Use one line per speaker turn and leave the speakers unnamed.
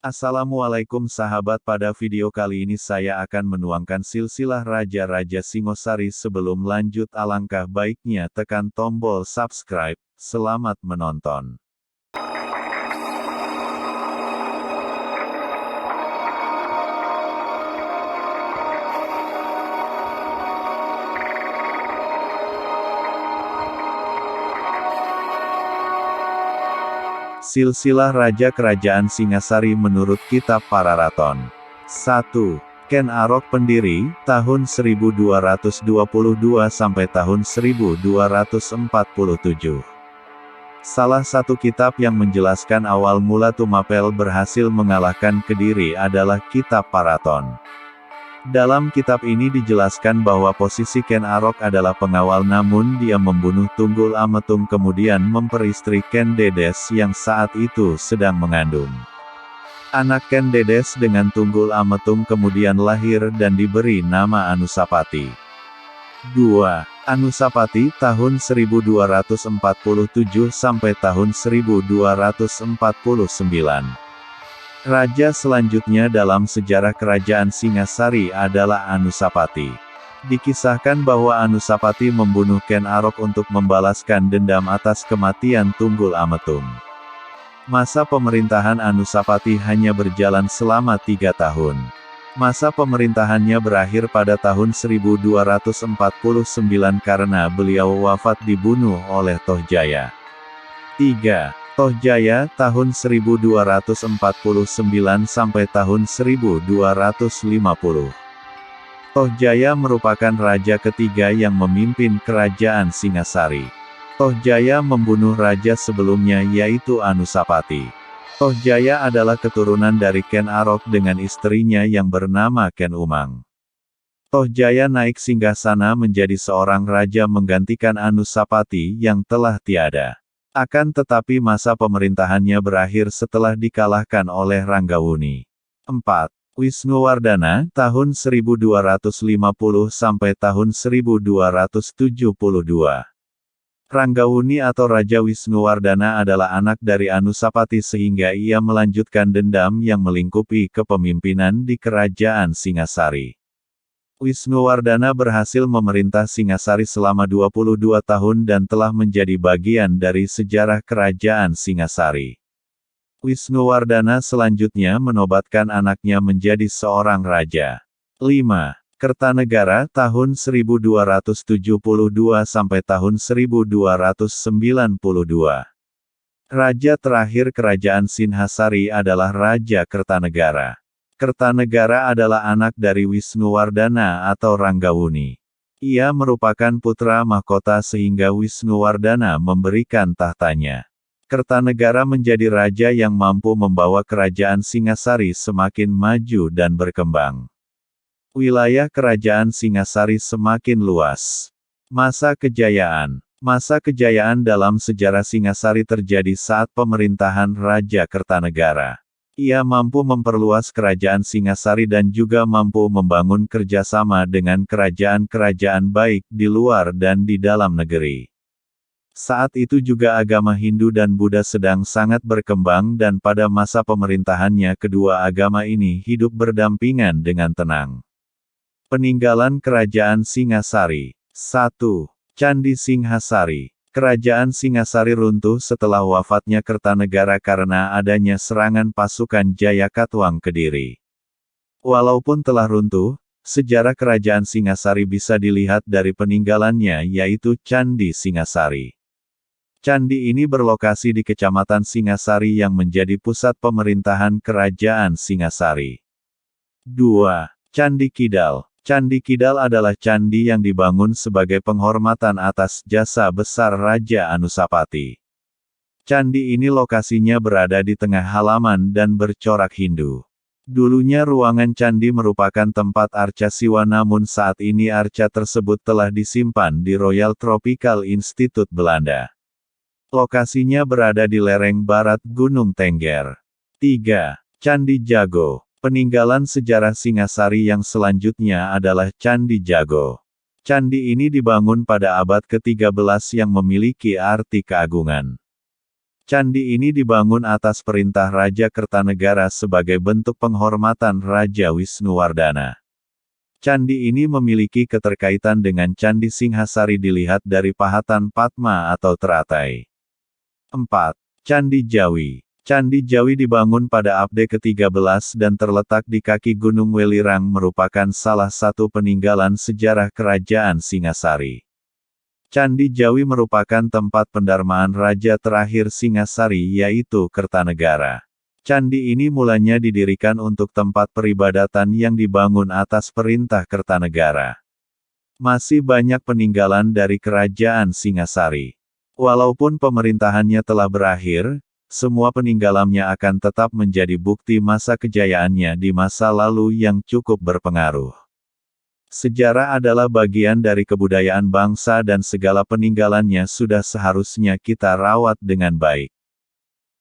Assalamualaikum sahabat, pada video kali ini saya akan menuangkan silsilah Raja-Raja Singosari. Sebelum lanjut, alangkah baiknya tekan tombol subscribe. Selamat menonton. Silsilah Raja Kerajaan Singasari menurut Kitab Pararaton. 1. Ken Arok pendiri, tahun 1222 sampai tahun 1247. Salah satu kitab yang menjelaskan awal mula Tumapel berhasil mengalahkan Kediri adalah Kitab Paraton. Dalam kitab ini dijelaskan bahwa posisi Ken Arok adalah pengawal, namun dia membunuh Tunggul Ametung kemudian memperistri Ken Dedes yang saat itu sedang mengandung. Anak Ken Dedes dengan Tunggul Ametung kemudian lahir dan diberi nama Anusapati. 2. Anusapati tahun 1247 sampai tahun 1249. Raja selanjutnya dalam sejarah kerajaan Singasari adalah Anusapati. Dikisahkan bahwa Anusapati membunuh Ken Arok untuk membalaskan dendam atas kematian Tunggul Ametung. Masa pemerintahan Anusapati hanya berjalan selama 3 tahun. Masa pemerintahannya berakhir pada tahun 1249 karena beliau wafat dibunuh oleh Tohjaya. 3. Tohjaya, tahun 1249 sampai tahun 1250. Tohjaya merupakan raja ketiga yang memimpin kerajaan Singasari. Tohjaya membunuh raja sebelumnya yaitu Anusapati. Tohjaya adalah keturunan dari Ken Arok dengan istrinya yang bernama Ken Umang. Tohjaya naik singgasana menjadi seorang raja menggantikan Anusapati yang telah tiada. Akan tetapi masa pemerintahannya berakhir setelah dikalahkan oleh Ranggawuni. 4. Wisnuwardana, tahun 1250 sampai tahun 1272. Ranggawuni atau Raja Wisnuwardana adalah anak dari Anusapati sehingga ia melanjutkan dendam yang melingkupi kepemimpinan di kerajaan Singasari. Wisnuwardana berhasil memerintah Singasari selama 22 tahun dan telah menjadi bagian dari sejarah kerajaan Singasari. Wisnuwardana selanjutnya menobatkan anaknya menjadi seorang raja. 5. Kertanegara, tahun 1272 sampai tahun 1292. Raja terakhir kerajaan Singhasari adalah Raja Kertanegara. Kertanegara adalah anak dari Wisnuwardana atau Ranggawuni. Ia merupakan putra mahkota sehingga Wisnuwardana memberikan tahtanya. Kertanegara menjadi raja yang mampu membawa kerajaan Singasari semakin maju dan berkembang. Wilayah kerajaan Singasari semakin luas. Masa kejayaan. Masa kejayaan dalam sejarah Singasari terjadi saat pemerintahan Raja Kertanegara. Ia mampu memperluas kerajaan Singasari dan juga mampu membangun kerjasama dengan kerajaan-kerajaan baik di luar dan di dalam negeri. Saat itu juga agama Hindu dan Buddha sedang sangat berkembang dan pada masa pemerintahannya kedua agama ini hidup berdampingan dengan tenang. Peninggalan Kerajaan Singasari. 1. Candi Singhasari. Kerajaan Singasari runtuh setelah wafatnya Kertanegara karena adanya serangan pasukan Jayakatwang Kediri. Walaupun telah runtuh, sejarah kerajaan Singasari bisa dilihat dari peninggalannya yaitu Candi Singasari. Candi ini berlokasi di Kecamatan Singasari yang menjadi pusat pemerintahan kerajaan Singasari. 2. Candi Kidal. Candi Kidal adalah candi yang dibangun sebagai penghormatan atas jasa besar Raja Anusapati. Candi ini lokasinya berada di tengah halaman dan bercorak Hindu. Dulunya ruangan candi merupakan tempat arca Siwa, namun saat ini arca tersebut telah disimpan di Royal Tropical Institute Belanda. Lokasinya berada di lereng barat Gunung Tengger. 3. Candi Jago. Peninggalan sejarah Singasari yang selanjutnya adalah Candi Jago. Candi ini dibangun pada abad ke-13 yang memiliki arti keagungan. Candi ini dibangun atas perintah Raja Kertanegara sebagai bentuk penghormatan Raja Wisnuwardana. Candi ini memiliki keterkaitan dengan Candi Singhasari dilihat dari pahatan Padma atau teratai. 4. Candi Jawi. Candi Jawi dibangun pada abad ke-13 dan terletak di kaki Gunung Welirang merupakan salah satu peninggalan sejarah Kerajaan Singhasari. Candi Jawi merupakan tempat pendarmaan raja terakhir Singhasari yaitu Kertanegara. Candi ini mulanya didirikan untuk tempat peribadatan yang dibangun atas perintah Kertanegara. Masih banyak peninggalan dari Kerajaan Singhasari. Walaupun pemerintahannya telah berakhir, semua peninggalannya akan tetap menjadi bukti masa kejayaannya di masa lalu yang cukup berpengaruh. Sejarah adalah bagian dari kebudayaan bangsa dan segala peninggalannya sudah seharusnya kita rawat dengan baik.